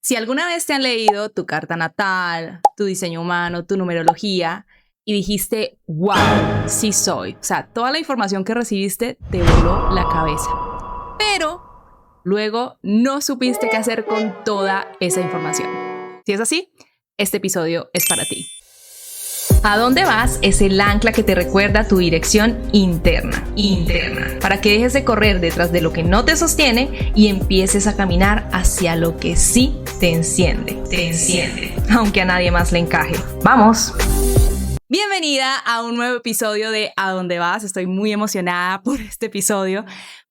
Si alguna vez te han leído tu carta natal, tu diseño humano, tu numerología y dijiste, wow, sí soy. O sea, toda la información que recibiste te voló la cabeza. Pero luego no supiste qué hacer con toda esa información. Si es así, este episodio es para ti. ¿A dónde vas? Es el ancla que te recuerda tu dirección interna, para que dejes de correr detrás de lo que no te sostiene y empieces a caminar hacia lo que sí te enciende, aunque a nadie más le encaje. ¡Vamos! Bienvenida a un nuevo episodio de ¿A dónde vas? Estoy muy emocionada por este episodio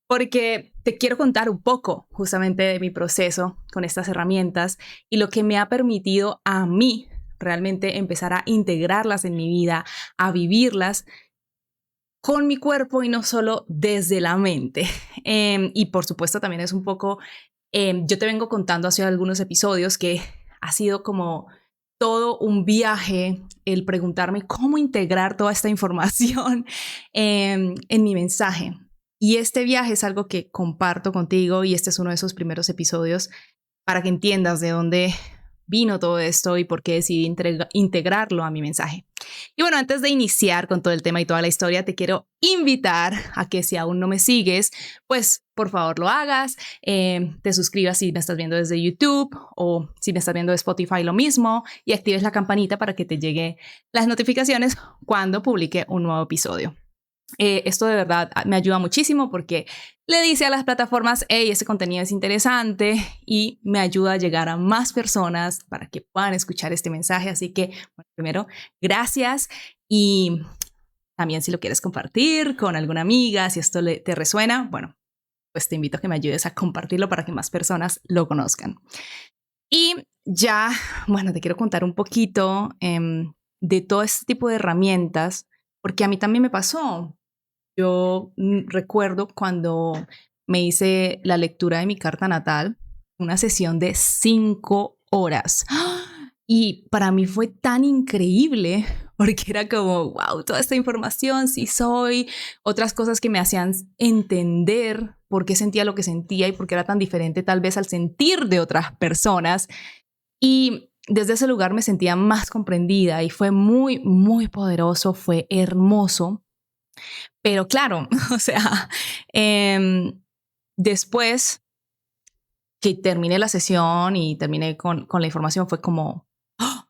porque te quiero contar un poco justamente de mi proceso con estas herramientas y lo que me ha permitido a mí realmente empezar a integrarlas en mi vida, a vivirlas con mi cuerpo y no solo desde la mente. Y por supuesto también es un poco, yo te vengo contando hace algunos episodios que ha sido como todo un viaje el preguntarme cómo integrar toda esta información en mi mensaje. Y este viaje es algo que comparto contigo y este es uno de esos primeros episodios para que entiendas de dónde vino todo esto y por qué decidí integrarlo a mi mensaje. Y bueno, antes de iniciar con todo el tema y toda la historia, te quiero invitar a que si aún no me sigues, pues por favor lo hagas, te suscribas si me estás viendo desde YouTube o si me estás viendo de Spotify lo mismo y actives la campanita para que te lleguen las notificaciones cuando publique un nuevo episodio. Esto de verdad me ayuda muchísimo porque le dice a las plataformas, hey, ese contenido es interesante y me ayuda a llegar a más personas para que puedan escuchar este mensaje. Así que, bueno, primero, gracias y también si lo quieres compartir con alguna amiga, si esto te resuena, bueno, pues te invito a que me ayudes a compartirlo para que más personas lo conozcan. Y ya, bueno, te quiero contar un poquito de todo este tipo de herramientas, porque a mí también me pasó. Yo recuerdo cuando me hice la lectura de mi carta natal, una sesión de 5 horas. Y para mí fue tan increíble porque era como, wow, toda esta información, sí soy, otras cosas que me hacían entender por qué sentía lo que sentía y por qué era tan diferente tal vez al sentir de otras personas. Y desde ese lugar me sentía más comprendida y fue muy, muy poderoso, fue hermoso. Pero claro, o sea, después que terminé la sesión y terminé con la información, fue como, ¡oh!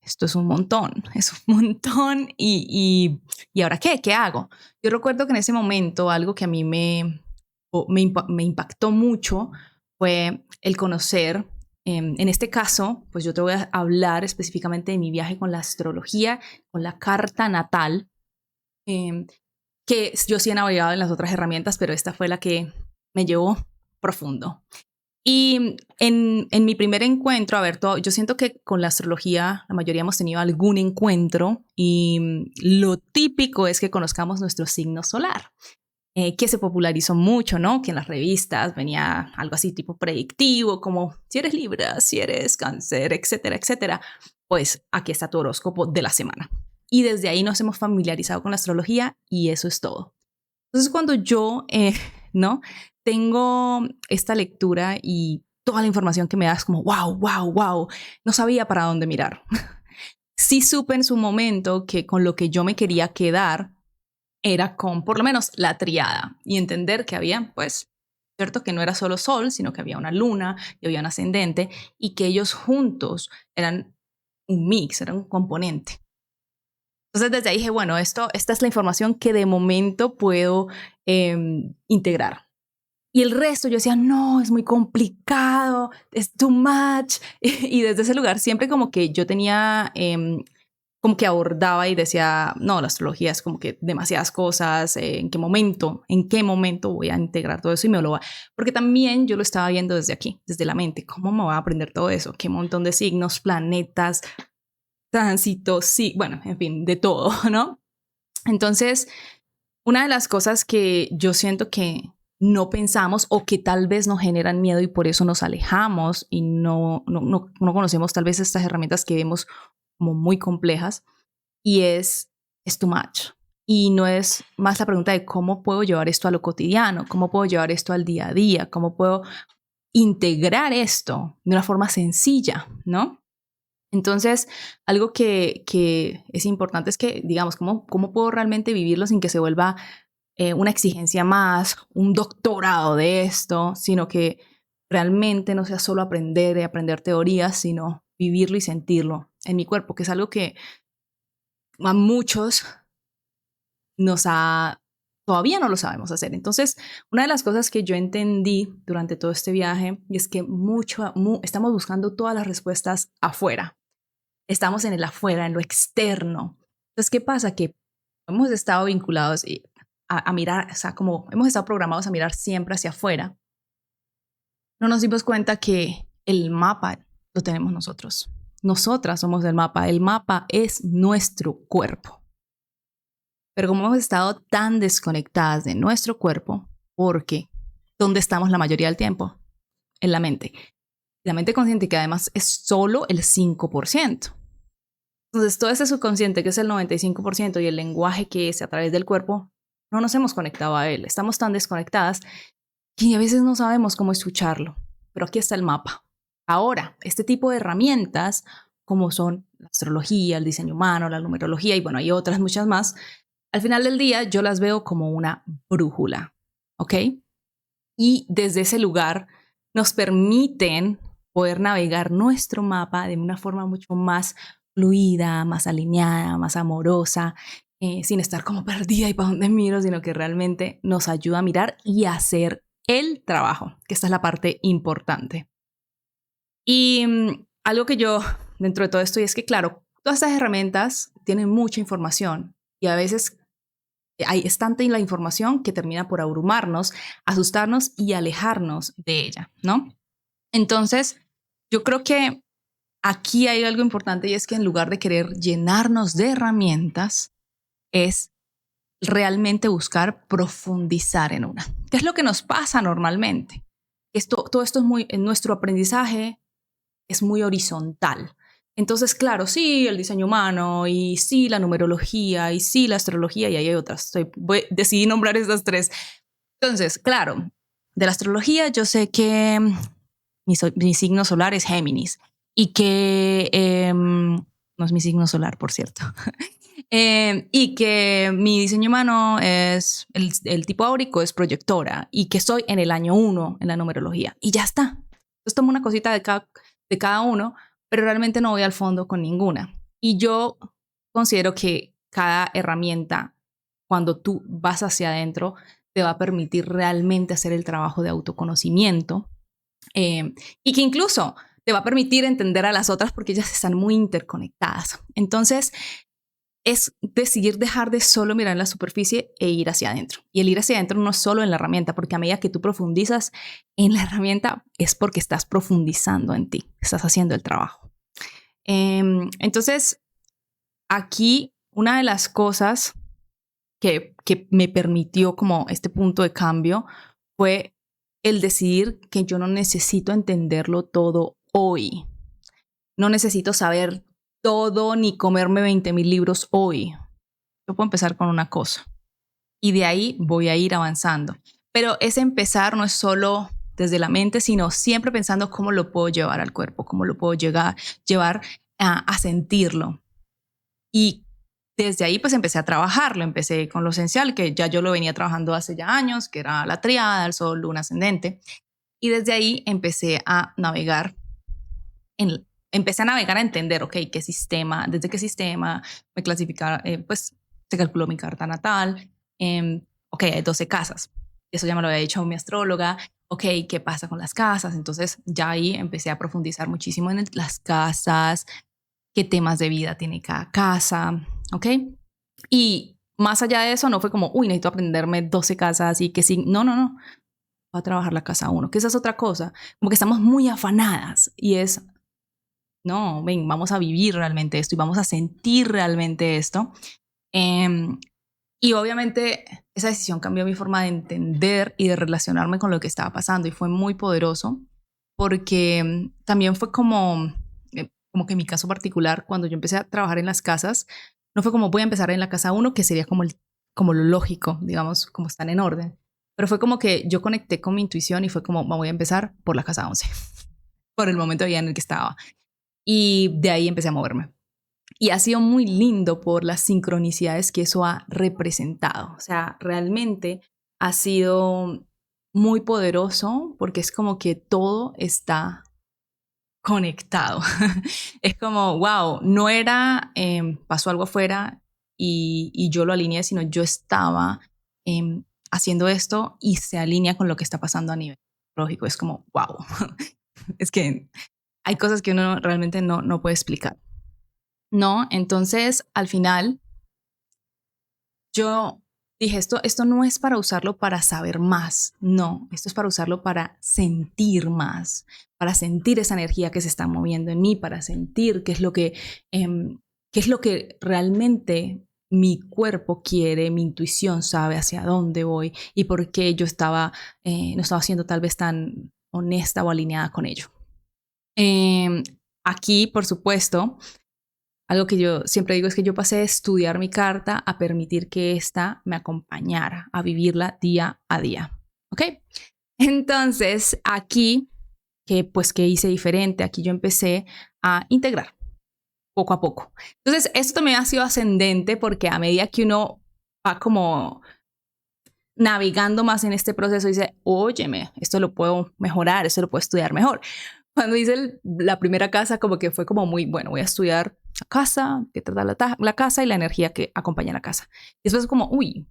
Esto es un montón. ¿Y ahora qué? ¿Qué hago? Yo recuerdo que en ese momento algo que a mí me impactó mucho fue el conocer, en este caso, pues yo te voy a hablar específicamente de mi viaje con la astrología, con la carta natal. Que yo sí he navegado en las otras herramientas, pero esta fue la que me llevó profundo. Y en mi primer encuentro, a ver, yo siento que con la astrología la mayoría hemos tenido algún encuentro y lo típico es que conozcamos nuestro signo solar, que se popularizó mucho, ¿no? Que en las revistas venía algo así tipo predictivo, como si eres Libra, si eres Cáncer, etcétera, etcétera. Pues aquí está tu horóscopo de la semana. Y desde ahí nos hemos familiarizado con la astrología y eso es todo. Entonces cuando yo, ¿no? Tengo esta lectura y toda la información que me das como, wow, wow, wow, no sabía para dónde mirar. Sí supe en su momento que con lo que yo me quería quedar era con por lo menos la triada y entender que había, pues, cierto que no era solo sol, sino que había una luna y había un ascendente y que ellos juntos eran un mix, eran un componente. Entonces desde ahí dije, bueno, esta es la información que de momento puedo integrar. Y el resto yo decía, no, es muy complicado, es too much. Y desde ese lugar siempre como que yo tenía, como que abordaba y decía, no, la astrología es como que demasiadas cosas, ¿en qué momento voy a integrar todo eso? Y me lo va. Porque también yo lo estaba viendo desde aquí, desde la mente, ¿cómo me voy a aprender todo eso? ¿Qué montón de signos, planetas, tránsitos, sí, bueno, en fin, de todo, ¿no? Entonces, una de las cosas que yo siento que no pensamos o que tal vez nos generan miedo y por eso nos alejamos y no conocemos tal vez estas herramientas que vemos como muy complejas y es too much. Y no es más la pregunta de cómo puedo llevar esto a lo cotidiano, cómo puedo llevar esto al día a día, cómo puedo integrar esto de una forma sencilla, ¿no? Entonces, algo que es importante es que, digamos, ¿cómo puedo realmente vivirlo sin que se vuelva una exigencia más, un doctorado de esto, sino que realmente no sea solo aprender y aprender teorías, sino vivirlo y sentirlo en mi cuerpo, que es algo que a muchos todavía no lo sabemos hacer. Entonces, una de las cosas que yo entendí durante todo este viaje es que estamos buscando todas las respuestas afuera. Estamos en el afuera, en lo externo. Entonces, ¿qué pasa? Que hemos estado vinculados a mirar, o sea, como hemos estado programados a mirar siempre hacia afuera. No nos dimos cuenta que el mapa lo tenemos nosotros. Nosotras somos el mapa. El mapa es nuestro cuerpo. Pero como hemos estado tan desconectadas de nuestro cuerpo, porque ¿dónde estamos la mayoría del tiempo? En la mente. La mente consciente, que además es solo el 5%. Entonces, todo ese subconsciente, que es el 95%, y el lenguaje que es a través del cuerpo, no nos hemos conectado a él. Estamos tan desconectadas que a veces no sabemos cómo escucharlo. Pero aquí está el mapa. Ahora, este tipo de herramientas, como son la astrología, el diseño humano, la numerología, y bueno, hay otras muchas más, al final del día yo las veo como una brújula, ¿ok? Y desde ese lugar nos permiten poder navegar nuestro mapa de una forma mucho más fluida, más alineada, más amorosa, sin estar como perdida y para dónde miro, sino que realmente nos ayuda a mirar y a hacer el trabajo, que esta es la parte importante. Y algo que yo, dentro de todo esto, y es que, claro, todas estas herramientas tienen mucha información y a veces es tanta la información que termina por abrumarnos, asustarnos y alejarnos de ella, ¿no? Entonces, yo creo que aquí hay algo importante y es que en lugar de querer llenarnos de herramientas, es realmente buscar profundizar en una. ¿Qué es lo que nos pasa normalmente? Todo esto es en nuestro aprendizaje es muy horizontal. Entonces, claro, sí, el diseño humano y sí, la numerología y sí, la astrología y ahí hay otras. Decidí nombrar estas tres. Entonces, claro, de la astrología yo sé que mi signo solar es Géminis y que no es mi signo solar, por cierto. Y que mi diseño humano es el tipo áurico es proyectora y que estoy en el año 1 en la numerología y ya está. Entonces tomo una cosita de cada uno, pero realmente no voy al fondo con ninguna. Y yo considero que cada herramienta, cuando tú vas hacia adentro, te va a permitir realmente hacer el trabajo de autoconocimiento y que incluso te va a permitir entender a las otras porque ellas están muy interconectadas. Entonces, es decidir dejar de solo mirar en la superficie e ir hacia adentro. Y el ir hacia adentro no es solo en la herramienta, porque a medida que tú profundizas en la herramienta es porque estás profundizando en ti, estás haciendo el trabajo. Entonces, aquí una de las cosas que me permitió como este punto de cambio fue el decidir que yo no necesito entenderlo todo hoy. No necesito saber todo ni comerme 20,000 libros hoy. Yo puedo empezar con una cosa y de ahí voy a ir avanzando. Pero ese empezar no es solo desde la mente, sino siempre pensando cómo lo puedo llevar al cuerpo, cómo lo puedo llevar a sentirlo. Y desde ahí pues empecé a trabajarlo, empecé con lo esencial, que ya yo lo venía trabajando hace ya años, que era la tríada, el sol, luna, ascendente. Y desde ahí empecé a navegar a entender, ok, desde qué sistema me clasifica, pues se calculó mi carta natal, ok, hay 12 casas, eso ya me lo había dicho mi astróloga, ok, ¿qué pasa con las casas? Entonces ya ahí empecé a profundizar muchísimo en las casas, qué temas de vida tiene cada casa, ok, y más allá de eso no fue como, uy, necesito aprenderme 12 casas y que sí, no, voy a trabajar la casa 1, que esa es otra cosa, como que estamos muy afanadas y es no, ven, vamos a vivir realmente esto y vamos a sentir realmente esto. Y obviamente esa decisión cambió mi forma de entender y de relacionarme con lo que estaba pasando y fue muy poderoso porque también fue como que en mi caso particular, cuando yo empecé a trabajar en las casas, no fue como voy a empezar en la casa 1, que sería como lo lógico, digamos, como están en orden, Pero fue como que yo conecté con mi intuición y fue como, voy a empezar por la casa 11, por el momento de vida en el que estaba. Y de ahí empecé a moverme. Y ha sido muy lindo por las sincronicidades que eso ha representado. O sea, realmente ha sido muy poderoso porque es como que todo está conectado. Es como, wow, no era, pasó algo afuera y yo lo alineé, sino yo estaba haciendo esto y se alinea con lo que está pasando a nivel lógico. Es como, wow. Es que hay cosas que uno realmente no puede explicar. ¿No? Entonces, al final, yo dije, esto no es para usarlo para saber más, no, esto es para usarlo para sentir más, para sentir esa energía que se está moviendo en mí, para sentir qué es lo que realmente mi cuerpo quiere, mi intuición sabe hacia dónde voy y por qué yo no estaba siendo tal vez tan honesta o alineada con ello. Aquí, por supuesto, algo que yo siempre digo es que yo pasé de estudiar mi carta a permitir que ésta me acompañara, a vivirla día a día. ¿Ok? Entonces, aquí, que hice diferente, aquí yo empecé a integrar poco a poco. Entonces, esto también ha sido ascendente porque a medida que uno va como navegando más en este proceso, dice, óyeme, esto lo puedo mejorar, esto lo puedo estudiar mejor. Cuando hice la primera casa, como que fue como muy, bueno, voy a estudiar la casa, qué trata la casa y la energía que acompaña a la casa. Y después como, uy,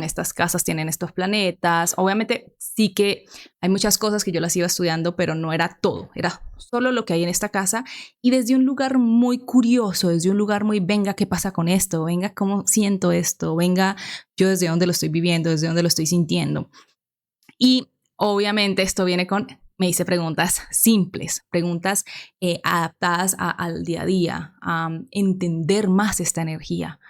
estas casas tienen estos planetas. Obviamente sí que hay muchas cosas que yo las iba estudiando, pero no era todo, era solo lo que hay en esta casa. Y desde un lugar muy curioso, desde un lugar muy, venga, ¿qué pasa con esto? Venga, ¿cómo siento esto? Venga, yo desde dónde lo estoy viviendo, desde dónde lo estoy sintiendo. Y obviamente esto viene con, me hice preguntas simples, preguntas adaptadas al día a día, a entender más esta energía,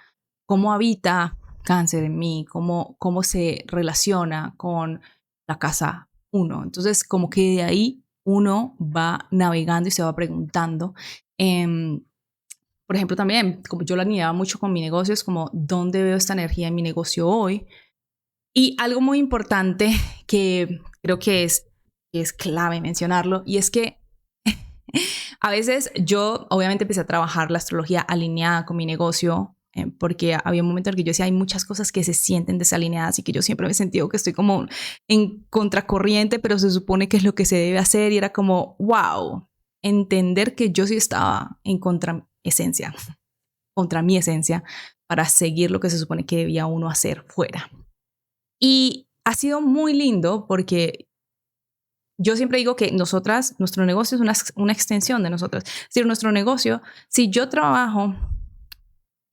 cómo habita cáncer en mí, cómo se relaciona con la casa 1. Entonces, como que de ahí uno va navegando y se va preguntando. Por ejemplo, también, como yo la alineaba mucho con mi negocio, es como, ¿dónde veo esta energía en mi negocio hoy? Y algo muy importante que creo que es clave mencionarlo, y es que a veces yo obviamente empecé a trabajar la astrología alineada con mi negocio, porque había un momento en el que yo decía, hay muchas cosas que se sienten desalineadas y que yo siempre me he sentido que estoy como en contracorriente, pero se supone que es lo que se debe hacer y era como, wow, entender que yo sí estaba en contra mi esencia para seguir lo que se supone que debía uno hacer fuera. Y ha sido muy lindo porque yo siempre digo que nuestro negocio es una extensión de nosotros. Es decir, nuestro negocio, si yo trabajo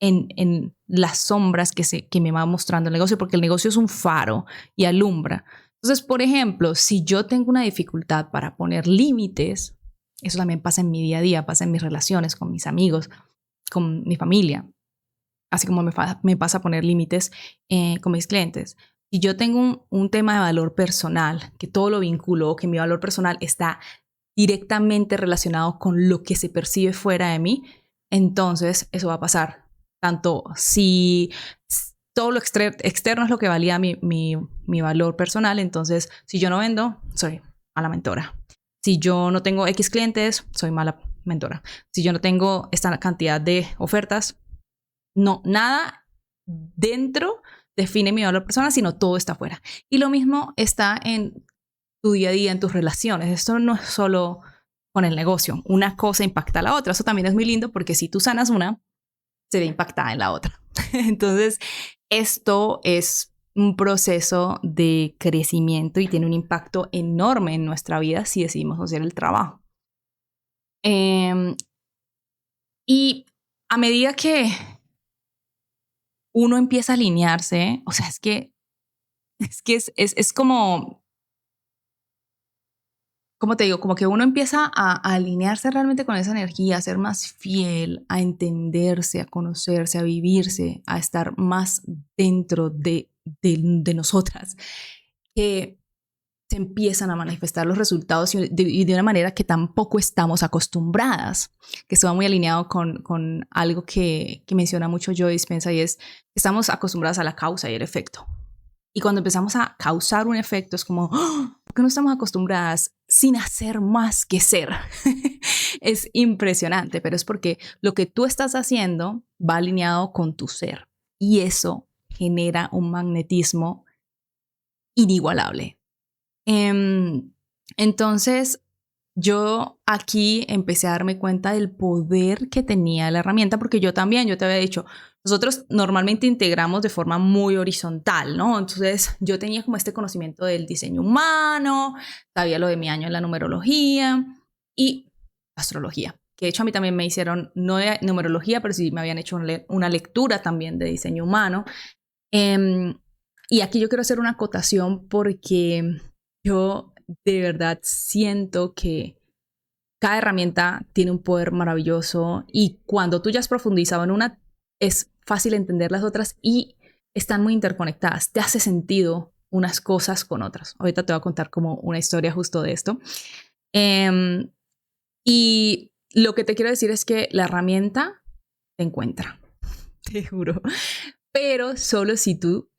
en las sombras que me va mostrando el negocio, porque el negocio es un faro y alumbra. Entonces, por ejemplo, si yo tengo una dificultad para poner límites, eso también pasa en mi día a día, pasa en mis relaciones con mis amigos, con mi familia, así como me pasa a poner límites con mis clientes. Si yo tengo un tema de valor personal, que todo lo vinculo, que mi valor personal está directamente relacionado con lo que se percibe fuera de mí, entonces eso va a pasar. Tanto si todo lo externo es lo que valía mi valor personal, entonces si yo no vendo, soy mala mentora. Si yo no tengo X clientes, soy mala mentora. Si yo no tengo esta cantidad de ofertas, no, nada dentro define mi valor personal, sino todo está afuera. Y lo mismo está en tu día a día, en tus relaciones. Esto no es solo con el negocio. Una cosa impacta a la otra. Eso también es muy lindo porque si tú sanas una, se ve impactada en la otra. Entonces, esto es un proceso de crecimiento y tiene un impacto enorme en nuestra vida si decidimos hacer el trabajo. Y a medida que uno empieza a alinearse, o sea, es como, como te digo, como que uno empieza a alinearse realmente con esa energía, a ser más fiel, a entenderse, a conocerse, a vivirse, a estar más dentro de nosotras, que se empiezan a manifestar los resultados y de una manera que tampoco estamos acostumbradas, que esto va muy alineado con algo que menciona mucho Joe Dispenza y es que estamos acostumbradas a la causa y el efecto. Y cuando empezamos a causar un efecto, es como, ¡oh! ¿Por qué no estamos acostumbradas sin hacer más que ser? Es impresionante, pero es porque lo que tú estás haciendo va alineado con tu ser. Y eso genera un magnetismo inigualable. Entonces, yo aquí empecé a darme cuenta del poder que tenía la herramienta, porque yo te había dicho, nosotros normalmente integramos de forma muy horizontal, ¿no? Entonces yo tenía como este conocimiento del diseño humano, sabía lo de mi año en la numerología y astrología, que de hecho a mí también me hicieron, no de numerología, pero sí me habían hecho una lectura también de diseño humano. Y aquí yo quiero hacer una acotación porque yo de verdad siento que cada herramienta tiene un poder maravilloso y cuando tú ya has profundizado en una, es fácil entender las otras y están muy interconectadas. Te hace sentido unas cosas con otras. Ahorita te voy a contar como una historia justo de esto. Y lo que te quiero decir es que la herramienta te encuentra, te juro. Pero solo si tú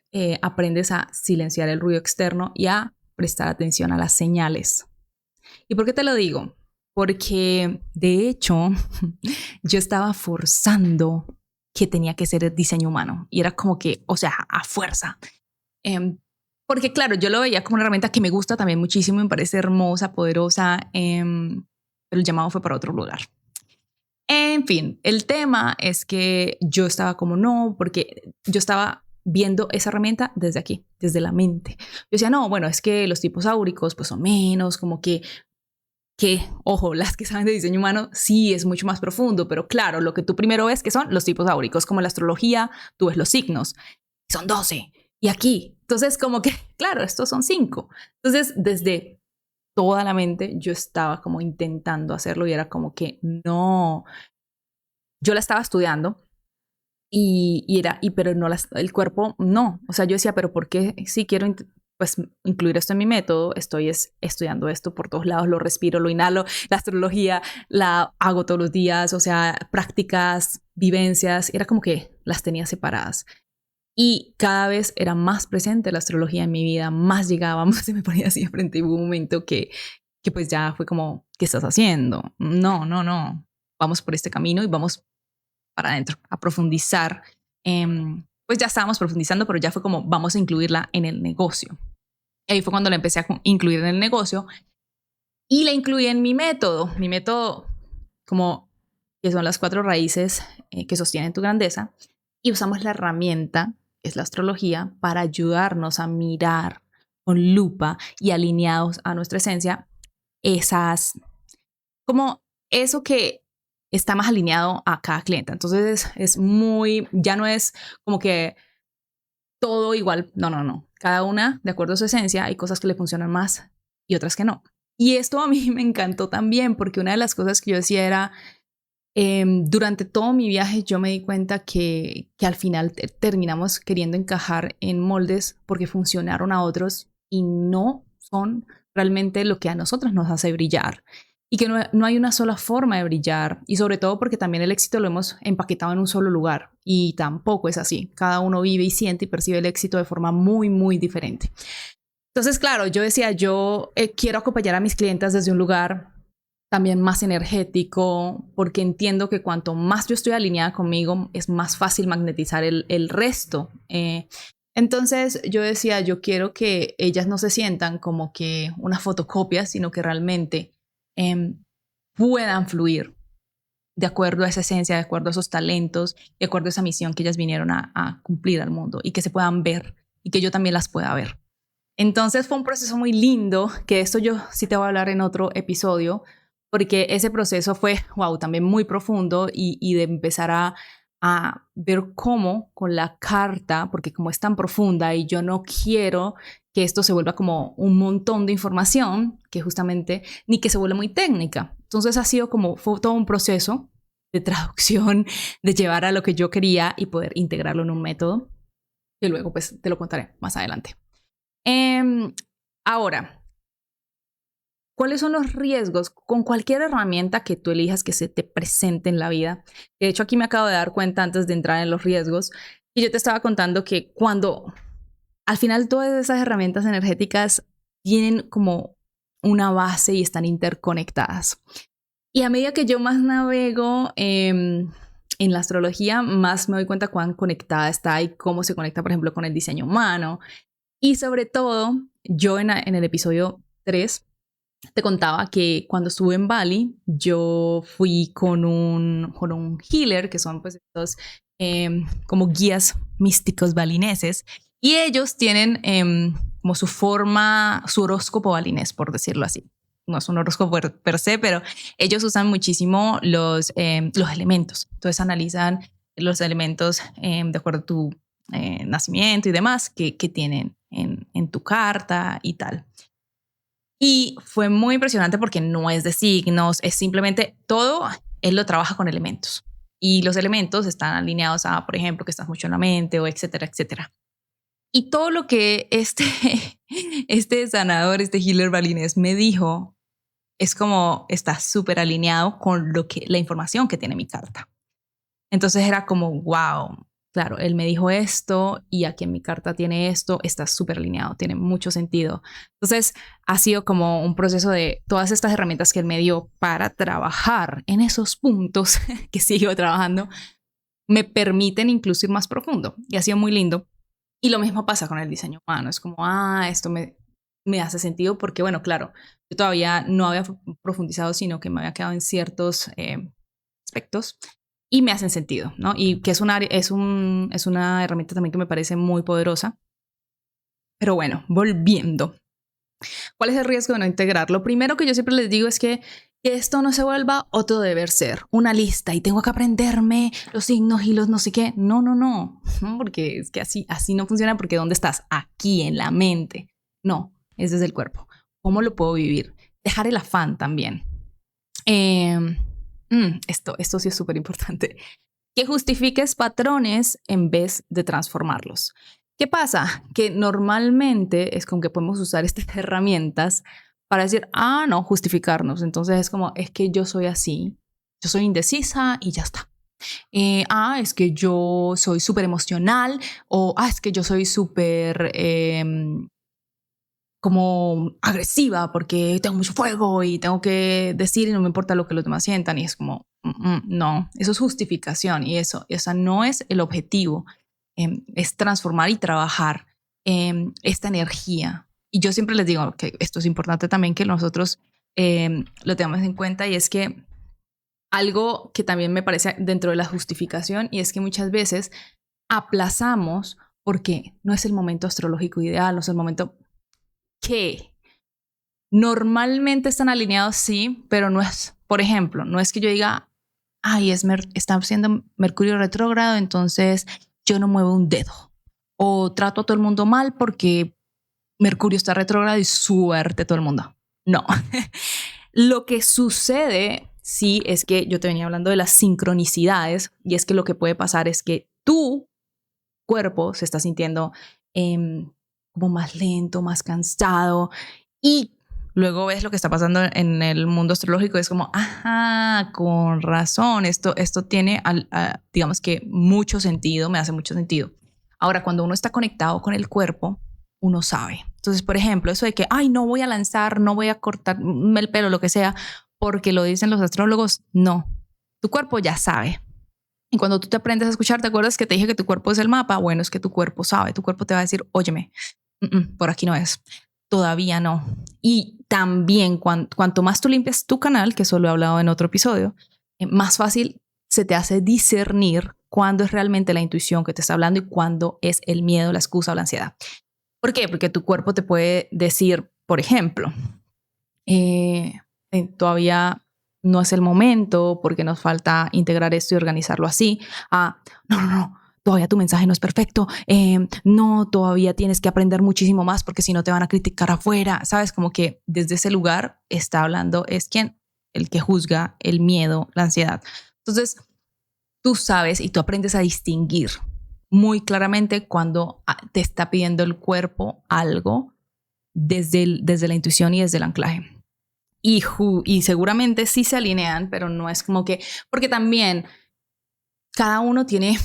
aprendes a silenciar el ruido externo y a prestar atención a las señales. ¿Y por qué te lo digo? Porque de hecho yo estaba forzando que tenía que ser el diseño humano y era como que, o sea, a fuerza. Porque claro, yo lo veía como una herramienta que me gusta también muchísimo, me parece hermosa, poderosa, pero el llamado fue para otro lugar. En fin, el tema es que yo estaba como no, porque yo estaba viendo esa herramienta desde aquí, desde la mente. Yo decía, no, bueno, es que los tipos áuricos pues son menos, como ojo, las que saben de diseño humano sí es mucho más profundo, pero claro, lo que tú primero ves que son los tipos áuricos, como la astrología, tú ves los signos, son 12, y aquí, entonces como que, claro, estos son 5. Entonces, desde toda la mente yo estaba como intentando hacerlo y era como que no, yo la estaba estudiando pero no el cuerpo no, o sea, yo decía, pero ¿por qué si quiero pues incluir esto en mi método? Estoy estudiando esto por todos lados, lo respiro, lo inhalo, la astrología la hago todos los días, o sea, prácticas, vivencias, era como que las tenía separadas. Y cada vez era más presente la astrología en mi vida, más llegaba, más se me ponía así de frente. Y hubo un momento que pues ya fue como, ¿qué estás haciendo? No, no, no. Vamos por este camino y vamos para adentro, a profundizar. Pues ya estábamos profundizando, pero ya fue como, vamos a incluirla en el negocio. Y ahí fue cuando la empecé a incluir en el negocio y la incluí en mi método. Mi método, como que son las 4 raíces que sostienen tu grandeza. Y usamos la herramienta, que es la astrología, para ayudarnos a mirar con lupa y alineados a nuestra esencia esas, como eso que está más alineado a cada cliente. Entonces es muy, ya no es como que todo igual, no, no, no. Cada una, de acuerdo a su esencia, hay cosas que le funcionan más y otras que no. Y esto a mí me encantó también porque una de las cosas que yo decía era, durante todo mi viaje yo me di cuenta que al final terminamos queriendo encajar en moldes porque funcionaron a otros y no son realmente lo que a nosotros nos hace brillar. Y que no hay una sola forma de brillar. Y sobre todo porque también el éxito lo hemos empaquetado en un solo lugar. Y tampoco es así. Cada uno vive y siente y percibe el éxito de forma muy, muy diferente. Entonces, claro, yo decía, yo quiero acompañar a mis clientes desde un lugar también más energético, porque entiendo que cuanto más yo estoy alineada conmigo, es más fácil magnetizar el resto. Entonces yo decía, yo quiero que ellas no se sientan como que una fotocopia, sino que realmente puedan fluir de acuerdo a esa esencia, de acuerdo a esos talentos, de acuerdo a esa misión que ellas vinieron a cumplir al mundo y que se puedan ver y que yo también las pueda ver. Entonces fue un proceso muy lindo, que esto yo sí te voy a hablar en otro episodio, porque ese proceso fue, wow, también muy profundo y de empezar a ver cómo con la carta, porque como es tan profunda y yo no quiero que esto se vuelva como un montón de información, que justamente, ni que se vuelva muy técnica. Entonces ha sido como, fue todo un proceso de traducción, de llevar a lo que yo quería y poder integrarlo en un método, que luego pues te lo contaré más adelante. Ahora, ¿cuáles son los riesgos con cualquier herramienta que tú elijas que se te presente en la vida? De hecho, aquí me acabo de dar cuenta antes de entrar en los riesgos y yo te estaba contando que cuando al final todas esas herramientas energéticas tienen como una base y están interconectadas. Y a medida que yo más navego en la astrología, más me doy cuenta cuán conectada está y cómo se conecta, por ejemplo, con el diseño humano. Y sobre todo, yo en el episodio 3 te contaba que cuando estuve en Bali, yo fui con un healer, que son pues estos como guías místicos balineses, y ellos tienen como su forma, su horóscopo balinés, por decirlo así. No es un horóscopo per se, pero ellos usan muchísimo los elementos. Entonces analizan los elementos de acuerdo a tu nacimiento y demás que tienen en tu carta y tal. Y fue muy impresionante porque no es de signos, es simplemente todo, él lo trabaja con elementos. Y los elementos están alineados a, por ejemplo, que estás mucho en la mente o etcétera, etcétera. Y todo lo que este sanador, este healer balinés me dijo, es como está súper alineado con la información que tiene mi carta. Entonces era como, wow, claro, él me dijo esto y aquí en mi carta tiene esto, está súper alineado, tiene mucho sentido. Entonces ha sido como un proceso de todas estas herramientas que él me dio para trabajar en esos puntos que sigo trabajando, me permiten incluso ir más profundo y ha sido muy lindo. Y lo mismo pasa con el diseño humano, es como, esto me hace sentido porque, bueno, claro, yo todavía no había profundizado, sino que me había quedado en ciertos aspectos y me hacen sentido, ¿no? Y que es una herramienta también que me parece muy poderosa. Pero bueno, volviendo. ¿Cuál es el riesgo de no integrar? Lo primero que yo siempre les digo es que esto no se vuelva otro deber ser, una lista y tengo que aprenderme los signos y los no sé qué. No, porque es que así no funciona porque ¿dónde estás? Aquí, en la mente. No, es desde el cuerpo. ¿Cómo lo puedo vivir? Dejar el afán también. Esto sí es súper importante. Que justifiques patrones en vez de transformarlos. ¿Qué pasa? Que normalmente es como que podemos usar estas herramientas para decir, no, justificarnos. Entonces es como, es que yo soy así, yo soy indecisa y ya está. Es que yo soy súper emocional o es que yo soy súper como agresiva porque tengo mucho fuego y tengo que decir y no me importa lo que los demás sientan y es como, no, eso es justificación y esa no es el objetivo, es transformar y trabajar esta energía. Y yo siempre les digo que esto es importante también que nosotros lo tengamos en cuenta y es que algo que también me parece dentro de la justificación y es que muchas veces aplazamos porque no es el momento astrológico ideal, no es el momento que normalmente están alineados, sí, pero no es, por ejemplo, no es que yo diga, está siendo Mercurio retrógrado, entonces yo no muevo un dedo. O trato a todo el mundo mal porque Mercurio está retrógrado y suerte todo el mundo. No. Lo que sucede, sí, es que yo te venía hablando de las sincronicidades y es que lo que puede pasar es que tu cuerpo se está sintiendo como más lento, más cansado y luego ves lo que está pasando en el mundo astrológico, es como, con razón, esto tiene, digamos que mucho sentido, me hace mucho sentido. Ahora, cuando uno está conectado con el cuerpo, uno sabe. Entonces, por ejemplo, eso de que, no voy a lanzar, no voy a cortarme el pelo, lo que sea, porque lo dicen los astrólogos, no. Tu cuerpo ya sabe. Y cuando tú te aprendes a escuchar, ¿te acuerdas que te dije que tu cuerpo es el mapa? Bueno, es que tu cuerpo sabe, tu cuerpo te va a decir, óyeme, por aquí no es, todavía no. Y también cuanto más tú limpias tu canal, que eso lo he hablado en otro episodio, más fácil se te hace discernir cuándo es realmente la intuición que te está hablando y cuándo es el miedo, la excusa o la ansiedad. ¿Por qué? Porque tu cuerpo te puede decir, por ejemplo, todavía no es el momento porque nos falta integrar esto y organizarlo así. No, todavía tu mensaje no es perfecto. No, todavía tienes que aprender muchísimo más porque si no te van a criticar afuera. ¿Sabes? Como que desde ese lugar está hablando, es quien, el que juzga el miedo, la ansiedad. Entonces, tú sabes y tú aprendes a distinguir muy claramente cuando te está pidiendo el cuerpo algo desde la intuición y desde el anclaje. Y seguramente sí se alinean, pero no es como que, porque también cada uno tiene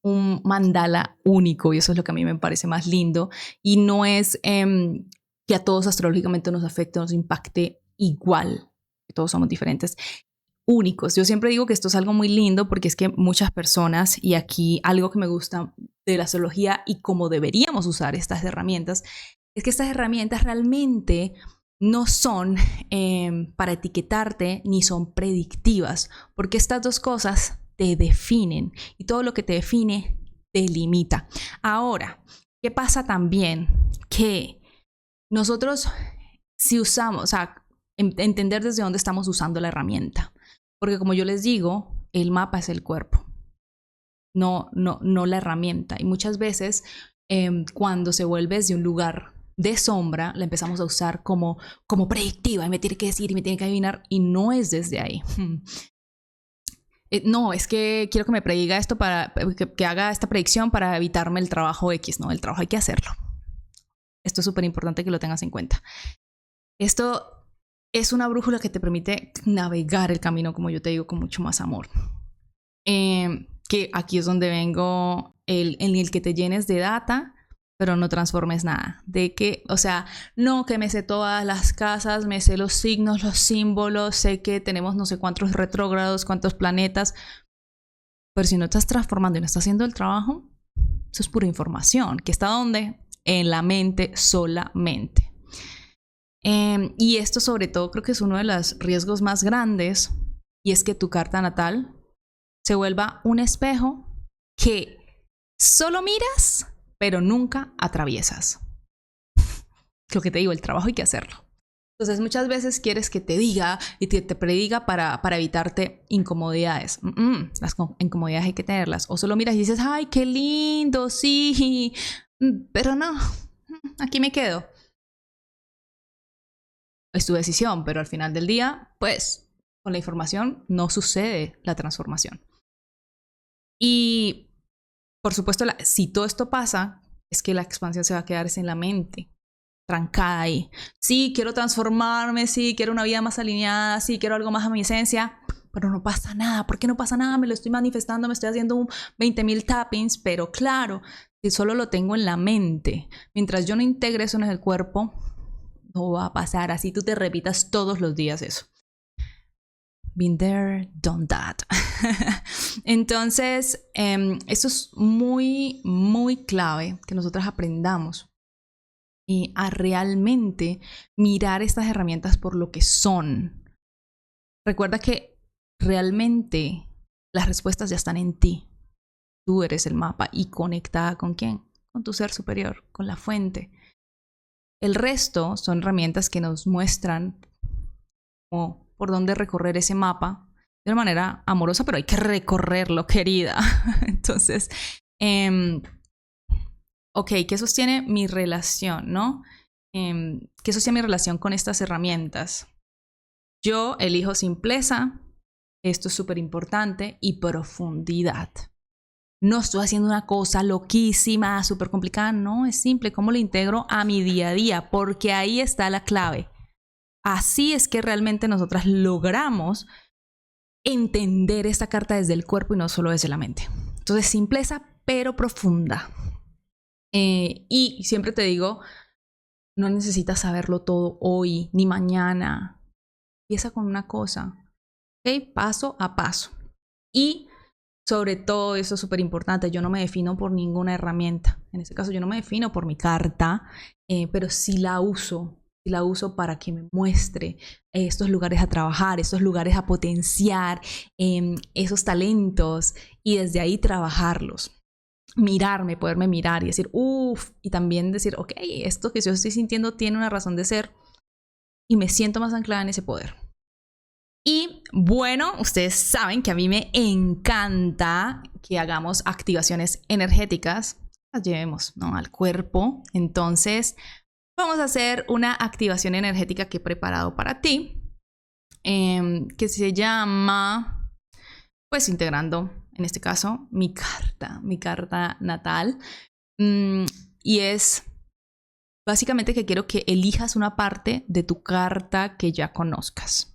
un mandala único y eso es lo que a mí me parece más lindo y no es que a todos astrológicamente nos afecte, nos impacte igual, que todos somos diferentes, únicos. Yo siempre digo que esto es algo muy lindo porque es que muchas personas, y aquí algo que me gusta de la astrología y cómo deberíamos usar estas herramientas, es que estas herramientas realmente no son para etiquetarte ni son predictivas, porque estas dos cosas te definen y todo lo que te define te limita. Ahora, ¿qué pasa también? Que nosotros, si usamos, o sea, entender desde dónde estamos usando la herramienta, porque como yo les digo, el mapa es el cuerpo, no la herramienta. Y muchas veces cuando se vuelve desde un lugar de sombra, la empezamos a usar como predictiva y me tiene que decir y me tiene que adivinar y no es desde ahí. No, es que quiero que me prediga esto para que haga esta predicción para evitarme el trabajo X. No, el trabajo hay que hacerlo. Esto es súper importante que lo tengas en cuenta. Esto es una brújula que te permite navegar el camino, como yo te digo, con mucho más amor. Que aquí es donde vengo en el que te llenes de data, pero no transformes nada. De que, o sea, no que me sé todas las casas, me sé los signos, los símbolos, sé que tenemos no sé cuántos retrógrados, cuántos planetas, pero si no estás transformando y no estás haciendo el trabajo, eso es pura información. ¿Que está dónde? En la mente solamente. Y esto sobre todo creo que es uno de los riesgos más grandes, y es que tu carta natal se vuelva un espejo que solo miras, pero nunca atraviesas. Lo que te digo, el trabajo hay que hacerlo. Entonces muchas veces quieres que te diga y te prediga para evitarte incomodidades. Las incomodidades hay que tenerlas. O solo miras y dices, ay, qué lindo, sí, pero no, aquí me quedo. Es tu decisión, pero al final del día, pues, con la información no sucede la transformación. Y, por supuesto, si todo esto pasa, es que la expansión se va a quedar en la mente, trancada ahí. Sí, quiero transformarme, sí, quiero una vida más alineada, sí, quiero algo más a mi esencia, pero no pasa nada. ¿Por qué no pasa nada? Me lo estoy manifestando, me estoy haciendo 20,000 tappings, pero claro, si solo lo tengo en la mente, mientras yo no integre eso en el cuerpo, no va a pasar. Así tú te repitas todos los días eso. Been there, done that. Entonces, esto es muy, muy clave que nosotras aprendamos a realmente mirar estas herramientas por lo que son. Recuerda que realmente las respuestas ya están en ti. Tú eres el mapa y conectada ¿con quién? Con tu ser superior, con la fuente. El resto son herramientas que nos muestran como por dónde recorrer ese mapa de una manera amorosa, pero hay que recorrerlo, querida. Entonces, ok, ¿qué sostiene mi relación, no? ¿Qué sostiene mi relación con estas herramientas? Yo elijo simpleza, esto es súper importante, y profundidad. No estoy haciendo una cosa loquísima, súper complicada, no, es simple. ¿Cómo lo integro a mi día a día? Porque ahí está la clave. Así es que realmente nosotras logramos entender esta carta desde el cuerpo y no solo desde la mente. Entonces, simpleza, pero profunda. Y siempre te digo, no necesitas saberlo todo hoy ni mañana. Empieza con una cosa, ¿ok? Paso a paso. Y sobre todo, eso es súper importante, yo no me defino por ninguna herramienta. En este caso, yo no me defino por mi carta, pero sí la uso para que me muestre estos lugares a trabajar, estos lugares a potenciar, esos talentos, y desde ahí trabajarlos. Mirarme, poderme mirar y decir, y también decir, ok, esto que yo estoy sintiendo tiene una razón de ser, y me siento más anclada en ese poder. Y bueno, ustedes saben que a mí me encanta que hagamos activaciones energéticas, las llevemos, ¿no?, al cuerpo. Entonces, vamos a hacer una activación energética que he preparado para ti, que se llama, pues, integrando, en este caso, mi carta natal. Y es básicamente que quiero que elijas una parte de tu carta que ya conozcas.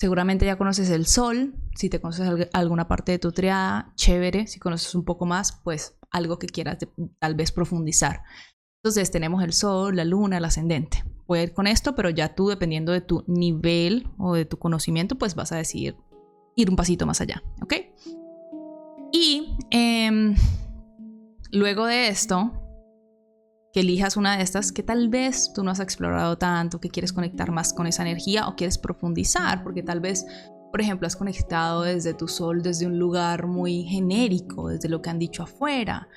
Seguramente ya conoces el sol. Si te conoces alguna parte de tu triada, chévere. Si conoces un poco más, pues algo que quieras tal vez profundizar. Entonces tenemos el sol, la luna, el ascendente. Puedes ir con esto, pero ya tú, dependiendo de tu nivel o de tu conocimiento, pues vas a decidir ir un pasito más allá, ¿ok? Y luego de esto, que elijas una de estas que tal vez tú no has explorado tanto, que quieres conectar más con esa energía o quieres profundizar, porque tal vez, por ejemplo, has conectado desde tu sol, desde un lugar muy genérico, desde lo que han dicho afuera,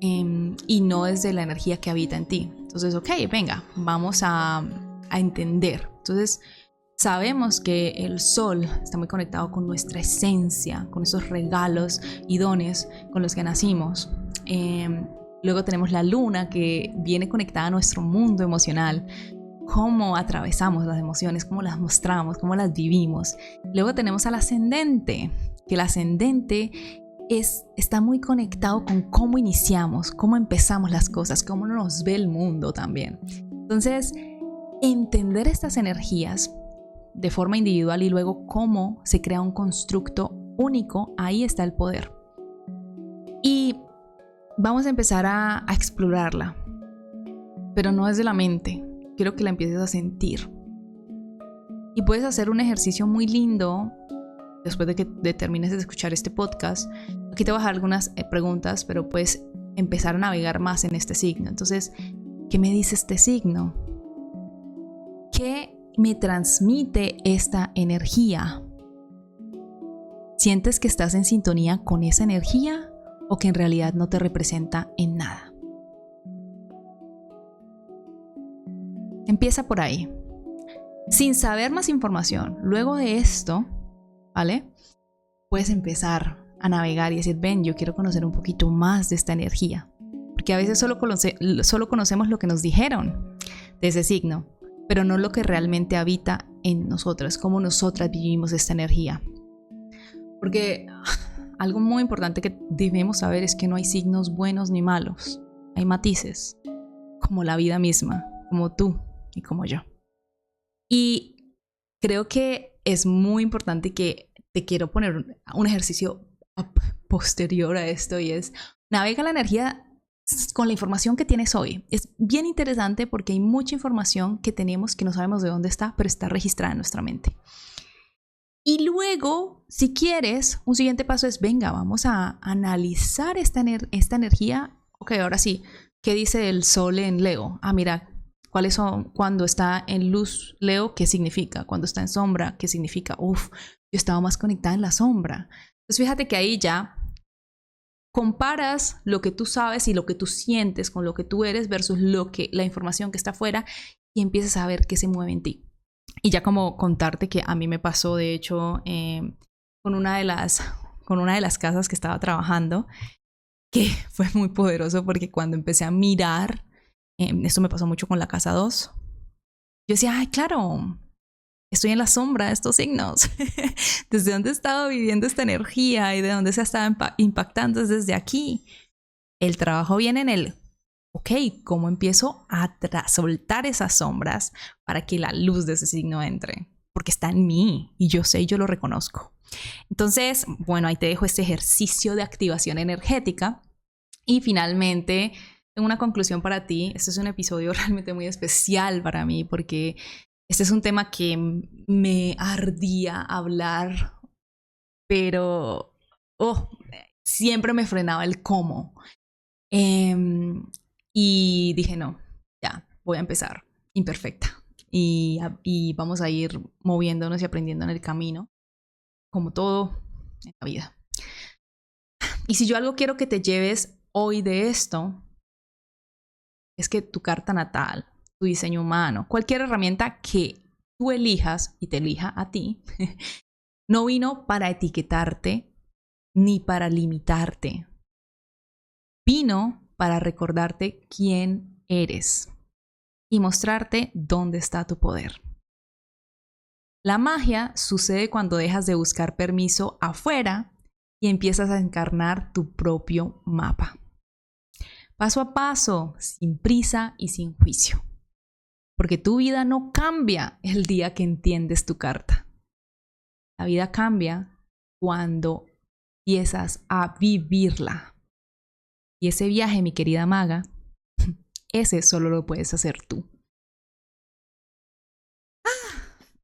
y no desde la energía que habita en ti. Entonces, ok, venga, vamos a entender. Entonces, sabemos que el sol está muy conectado con nuestra esencia, con esos regalos y dones con los que nacimos. Luego tenemos la luna, que viene conectada a nuestro mundo emocional, cómo atravesamos las emociones, cómo las mostramos, cómo las vivimos. Luego tenemos al ascendente, que el ascendente está muy conectado con cómo iniciamos, cómo empezamos las cosas, cómo nos ve el mundo también. Entonces, entender estas energías de forma individual y luego cómo se crea un constructo único, ahí está el poder. Y vamos a empezar a explorarla, pero no desde la mente. Quiero que la empieces a sentir. Y puedes hacer un ejercicio muy lindo después de que termines de escuchar este podcast. Aquí te voy a dejar algunas preguntas, pero puedes empezar a navegar más en este signo. Entonces, ¿qué me dice este signo? ¿Qué me transmite esta energía? ¿Sientes que estás en sintonía con esa energía o que en realidad no te representa en nada? Empieza por ahí. Sin saber más información, luego de esto, ¿vale? Puedes empezar a navegar y decir, ven, yo quiero conocer un poquito más de esta energía. Porque a veces solo conocemos lo que nos dijeron de ese signo, pero no lo que realmente habita en nosotras, cómo nosotras vivimos esta energía. Porque algo muy importante que debemos saber es que no hay signos buenos ni malos. Hay matices, como la vida misma, como tú y como yo. Y creo que es muy importante que te quiero poner un ejercicio posterior a esto, y es navega la energía con la información que tienes hoy. Es bien interesante porque hay mucha información que tenemos que no sabemos de dónde está, pero está registrada en nuestra mente. Y luego, si quieres, un siguiente paso es, venga, vamos a analizar esta energía. Ok, ahora sí, ¿qué dice el sol en Leo? Ah, mira, ¿cuáles son? Cuando está en luz, Leo, ¿qué significa? Cuando está en sombra, ¿qué significa? Uf, yo estaba más conectada en la sombra. Entonces fíjate que ahí ya comparas lo que tú sabes y lo que tú sientes con lo que tú eres versus la información que está afuera, y empiezas a ver qué se mueve en ti. Y ya como contarte que a mí me pasó, de hecho, con una de las casas que estaba trabajando, que fue muy poderoso porque cuando empecé a mirar, esto me pasó mucho con la casa 2, yo decía, ay, claro, estoy en la sombra de estos signos. ¿Desde dónde he estado viviendo esta energía y de dónde se ha estado impactando? Es desde aquí. El trabajo viene en el, ok, ¿cómo empiezo a soltar esas sombras para que la luz de ese signo entre? Porque está en mí y yo sé y yo lo reconozco. Entonces, bueno, ahí te dejo este ejercicio de activación energética. Y finalmente, tengo una conclusión para ti. Este es un episodio realmente muy especial para mí porque este es un tema que me ardía hablar, pero siempre me frenaba el cómo. Y dije, no, ya, voy a empezar imperfecta. Y vamos a ir moviéndonos y aprendiendo en el camino, como todo en la vida. Y si yo algo quiero que te lleves hoy de esto, es que tu carta natal, tu diseño humano, cualquier herramienta que tú elijas y te elija a ti, no vino para etiquetarte ni para limitarte. Vino para recordarte quién eres y mostrarte dónde está tu poder. La magia sucede cuando dejas de buscar permiso afuera y empiezas a encarnar tu propio mapa. Paso a paso, sin prisa y sin juicio. Porque tu vida no cambia el día que entiendes tu carta. La vida cambia cuando empiezas a vivirla. Y ese viaje, mi querida maga, ese solo lo puedes hacer tú.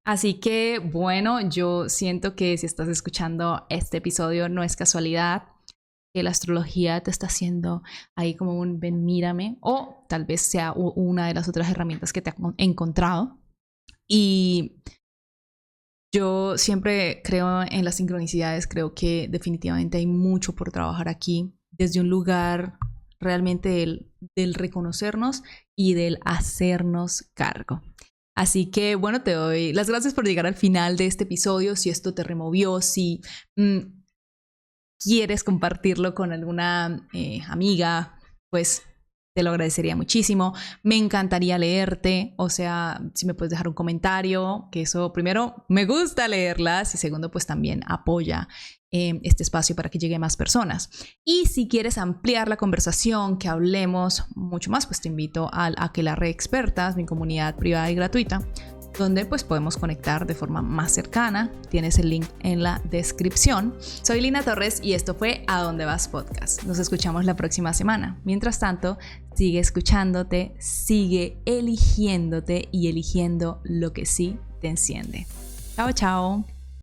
Así que, bueno, yo siento que si estás escuchando este episodio no es casualidad que la astrología te está haciendo ahí como un ven, mírame, o tal vez sea una de las otras herramientas que te ha encontrado. Y yo siempre creo en las sincronicidades, creo que definitivamente hay mucho por trabajar aquí, desde un lugar realmente del reconocernos y del hacernos cargo. Así que bueno, te doy las gracias por llegar al final de este episodio. Si esto te removió, si quieres compartirlo con alguna amiga, pues te lo agradecería muchísimo. Me encantaría leerte, o sea, si me puedes dejar un comentario, que eso primero me gusta leerlas y segundo pues también apoya este espacio para que llegue a más personas. Y si quieres ampliar la conversación, que hablemos mucho más, pues te invito a Aquelarre Expertas, mi comunidad privada y gratuita, donde pues podemos conectar de forma más cercana. Tienes el link en la descripción. Soy Lina Torres y esto fue A Dónde Vas Podcast. Nos escuchamos la próxima semana. Mientras tanto, sigue escuchándote, sigue eligiéndote y eligiendo lo que sí te enciende. Chao, chao.